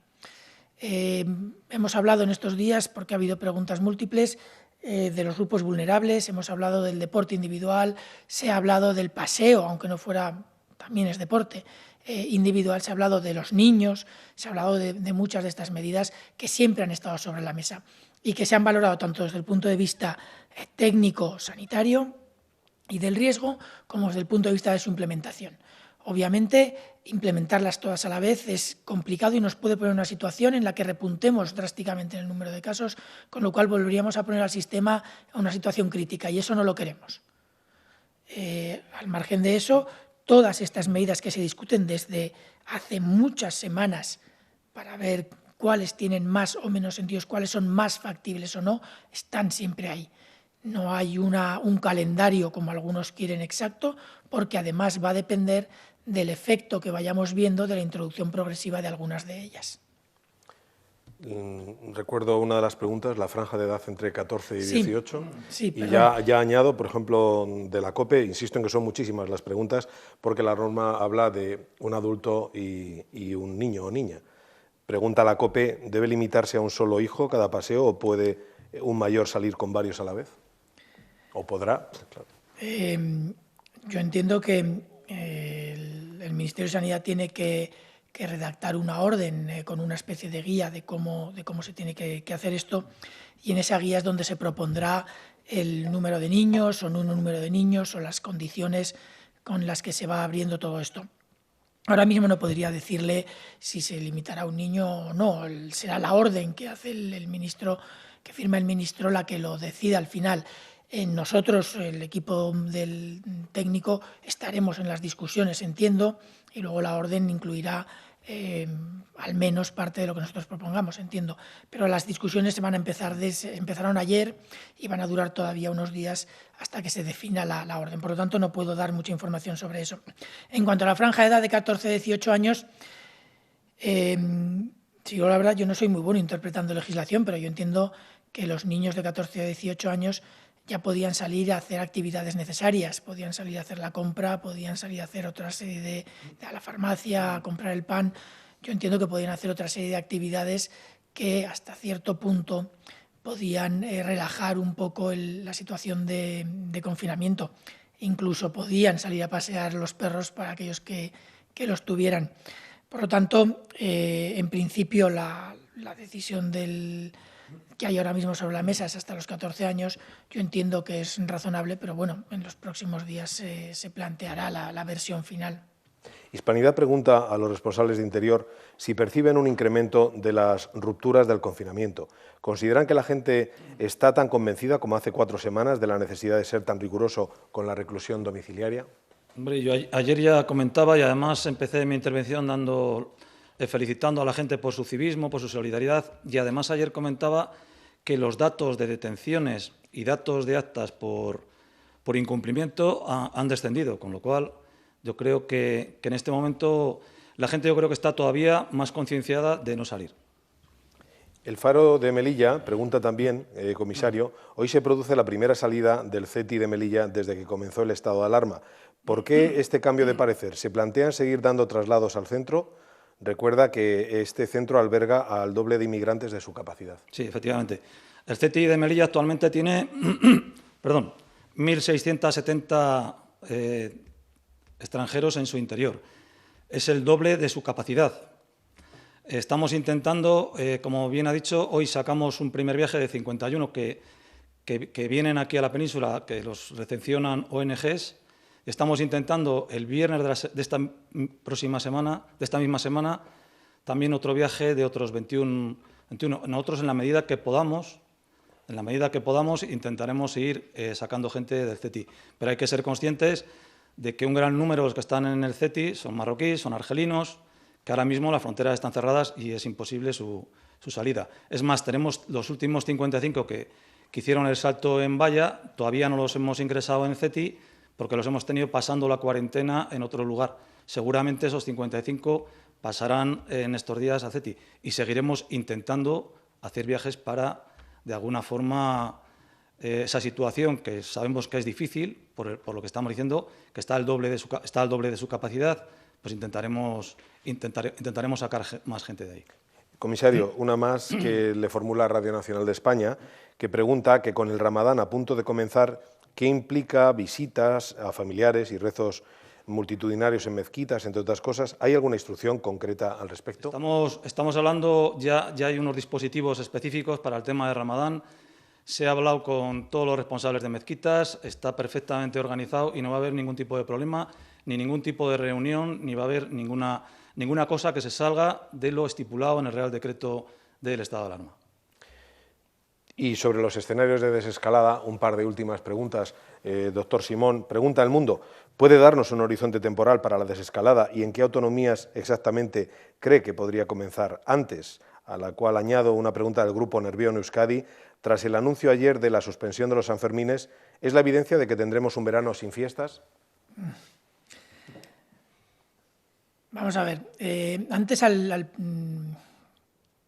S2: Hemos hablado en estos días, porque ha habido preguntas múltiples, de los grupos vulnerables, hemos hablado del deporte individual, se ha hablado del paseo, aunque no fuera, también es deporte individual, se ha hablado de los niños, se ha hablado de muchas de estas medidas que siempre han estado sobre la mesa y que se han valorado tanto desde el punto de vista técnico-sanitario y del riesgo, como desde el punto de vista de su implementación. Obviamente, implementarlas todas a la vez es complicado y nos puede poner en una situación en la que repuntemos drásticamente en el número de casos, con lo cual volveríamos a poner al sistema en una situación crítica y eso no lo queremos. Al margen de eso, todas estas medidas que se discuten desde hace muchas semanas para ver cuáles tienen más o menos sentido, cuáles son más factibles o no, están siempre ahí. No hay un calendario, como algunos quieren, exacto, porque además va a depender del efecto que vayamos viendo de la introducción progresiva de algunas de ellas.
S1: Recuerdo una de las preguntas, la franja de edad entre 14 y 18.
S2: Sí,
S1: y ya añado, por ejemplo, de la COPE, insisto en que son muchísimas las preguntas, porque la norma habla de un adulto y un niño o niña. Pregunta la COPE, ¿debe limitarse a un solo hijo cada paseo o puede un mayor salir con varios a la vez? ¿O podrá? Claro.
S2: Yo entiendo que el Ministerio de Sanidad tiene que redactar una orden con una especie de guía de cómo se tiene que hacer esto, y en esa guía es donde se propondrá el número de niños o no un número de niños o las condiciones con las que se va abriendo todo esto. Ahora mismo no podría decirle si se limitará a un niño o no, será la orden que hace el ministro, que firma el ministro, la que lo decida al final. Nosotros, el equipo del técnico, estaremos en las discusiones, entiendo, y luego la orden incluirá al menos parte de lo que nosotros propongamos, entiendo. Pero las discusiones se van a empezaron ayer y van a durar todavía unos días hasta que se defina la orden. Por lo tanto, no puedo dar mucha información sobre eso. En cuanto a la franja de edad de 14 a 18 años, si yo la verdad, yo no soy muy bueno interpretando legislación, pero yo entiendo que los niños de 14 a 18 años ya podían salir a hacer actividades necesarias, podían salir a hacer la compra, podían salir a hacer otra serie de a la farmacia, a comprar el pan. Yo entiendo que podían hacer otra serie de actividades que hasta cierto punto podían relajar un poco la situación de confinamiento. Incluso podían salir a pasear los perros para aquellos que los tuvieran. Por lo tanto, en principio la decisión que hay ahora mismo sobre la mesa es hasta los 14 años. Yo entiendo que es razonable, pero bueno, en los próximos días se planteará la versión final.
S1: Hispanidad pregunta a los responsables de Interior si perciben un incremento de las rupturas del confinamiento. ¿Consideran que la gente está tan convencida como hace 4 semanas de la necesidad de ser tan riguroso con la reclusión domiciliaria?
S4: Hombre, yo ayer ya comentaba y además empecé mi intervención felicitando a la gente por su civismo, por su solidaridad, y además ayer comentaba que los datos de detenciones y datos de actas por incumplimiento han descendido, con lo cual yo creo que en este momento la gente que está todavía más concienciada de no salir.
S1: El Faro de Melilla pregunta también, comisario, hoy se produce la primera salida del CETI de Melilla desde que comenzó el estado de alarma. ¿Por qué este cambio de parecer? ¿Se plantean seguir dando traslados al centro? Recuerda que este centro alberga al doble de inmigrantes de su capacidad.
S4: Sí, efectivamente. El CETI de Melilla actualmente tiene 1.670 extranjeros en su interior. Es el doble de su capacidad. Estamos intentando, como bien ha dicho, hoy sacamos un primer viaje de 51 que vienen aquí a la península, que los recepcionan ONGs. Estamos intentando el viernes de esta misma semana, también otro viaje de otros 21. Nosotros, en la medida que podamos, intentaremos ir sacando gente del CETI. Pero hay que ser conscientes de que un gran número de los que están en el CETI son marroquíes, son argelinos, que ahora mismo las fronteras están cerradas y es imposible su salida. Es más, tenemos los últimos 55 que hicieron el salto en valla, todavía no los hemos ingresado en el CETI porque los hemos tenido pasando la cuarentena en otro lugar. Seguramente esos 55 pasarán en estos días a CETI y seguiremos intentando hacer viajes para, de alguna forma, esa situación que sabemos que es difícil, por lo que estamos diciendo, que está al doble de su capacidad, pues intentaremos sacar más gente de ahí.
S1: Comisario, una más que le formula Radio Nacional de España, que pregunta que con el Ramadán a punto de comenzar, ¿qué implica visitas a familiares y rezos multitudinarios en mezquitas, entre otras cosas? ¿Hay alguna instrucción concreta al respecto?
S4: Estamos hablando, ya hay unos dispositivos específicos para el tema de Ramadán. Se ha hablado con todos los responsables de mezquitas, está perfectamente organizado y no va a haber ningún tipo de problema, ni ningún tipo de reunión, ni va a haber ninguna cosa que se salga de lo estipulado en el Real Decreto del estado de alarma.
S1: Y sobre los escenarios de desescalada, un par de últimas preguntas. Doctor Simón, pregunta El Mundo, ¿puede darnos un horizonte temporal para la desescalada y en qué autonomías exactamente cree que podría comenzar antes? A la cual añado una pregunta del Grupo Nervión Euskadi. Tras el anuncio ayer de la suspensión de los Sanfermines, ¿es la evidencia de que tendremos un verano sin fiestas?
S2: Vamos a ver, antes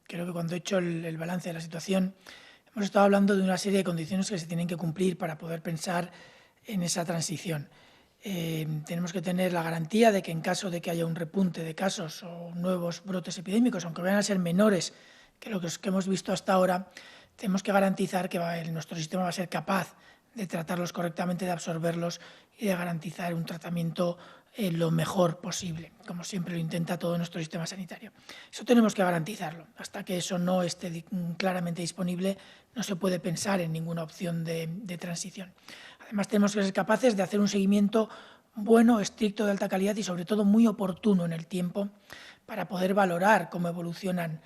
S2: creo que cuando he hecho el balance de la situación, hemos estado hablando de una serie de condiciones que se tienen que cumplir para poder pensar en esa transición. Tenemos que tener la garantía de que en caso de que haya un repunte de casos o nuevos brotes epidémicos, aunque vayan a ser menores que lo que hemos visto hasta ahora, tenemos que garantizar que nuestro sistema va a ser capaz de tratarlos correctamente, de absorberlos y de garantizar un tratamiento lo mejor posible, como siempre lo intenta todo nuestro sistema sanitario. Eso tenemos que garantizarlo. Hasta que eso no esté claramente disponible, no se puede pensar en ninguna opción de transición. Además, tenemos que ser capaces de hacer un seguimiento bueno, estricto, de alta calidad y, sobre todo, muy oportuno en el tiempo para poder valorar cómo evolucionan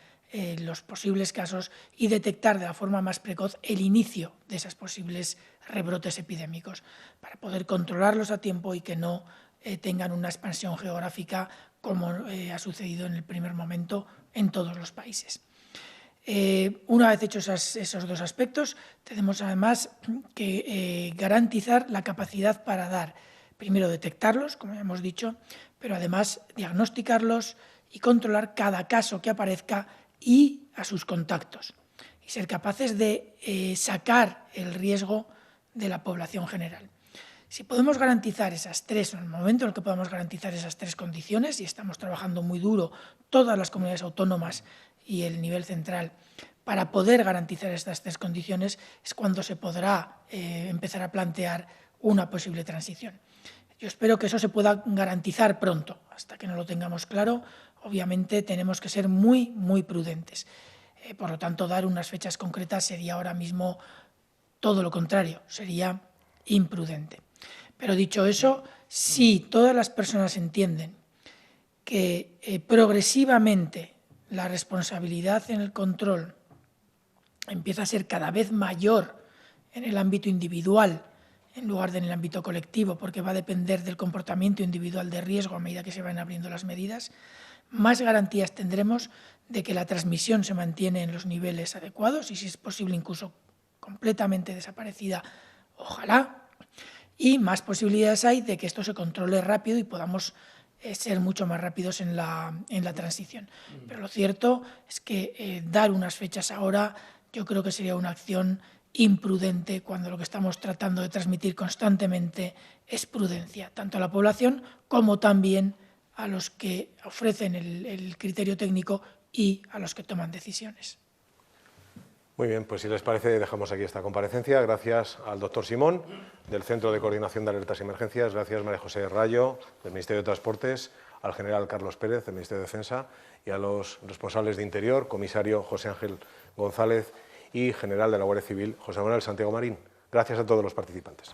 S2: los posibles casos y detectar de la forma más precoz el inicio de esos posibles rebrotes epidémicos, para poder controlarlos a tiempo y que no tengan una expansión geográfica como ha sucedido en el primer momento en todos los países. Una vez hechos esos dos aspectos, tenemos además que garantizar la capacidad para primero detectarlos, como ya hemos dicho, pero además diagnosticarlos y controlar cada caso que aparezca y a sus contactos, y ser capaces de sacar el riesgo de la población general. Si podemos garantizar esas tres, en el momento en el que podamos garantizar esas tres condiciones, y estamos trabajando muy duro todas las comunidades autónomas y el nivel central para poder garantizar estas tres condiciones, es cuando se podrá empezar a plantear una posible transición. Yo espero que eso se pueda garantizar pronto. Hasta que no lo tengamos claro, obviamente tenemos que ser muy, muy prudentes. Por lo tanto, dar unas fechas concretas sería ahora mismo todo lo contrario, sería imprudente. Pero dicho eso, si todas las personas entienden que progresivamente la responsabilidad en el control empieza a ser cada vez mayor en el ámbito individual en lugar de en el ámbito colectivo, porque va a depender del comportamiento individual de riesgo a medida que se van abriendo las medidas, más garantías tendremos de que la transmisión se mantiene en los niveles adecuados y, si es posible, incluso completamente desaparecida, ojalá, y más posibilidades hay de que esto se controle rápido y podamos ser mucho más rápidos en la transición. Pero lo cierto es que dar unas fechas ahora yo creo que sería una acción imprudente cuando lo que estamos tratando de transmitir constantemente es prudencia, tanto a la población como también a los que ofrecen el criterio técnico y a los que toman decisiones.
S1: Muy bien, pues si les parece dejamos aquí esta comparecencia. Gracias al doctor Simón, del Centro de Coordinación de Alertas y Emergencias. Gracias María José Rayo, del Ministerio de Transportes, al general Carlos Pérez, del Ministerio de Defensa, y a los responsables de Interior, comisario José Ángel González y general de la Guardia Civil, José Manuel Santiago Marín. Gracias a todos los participantes.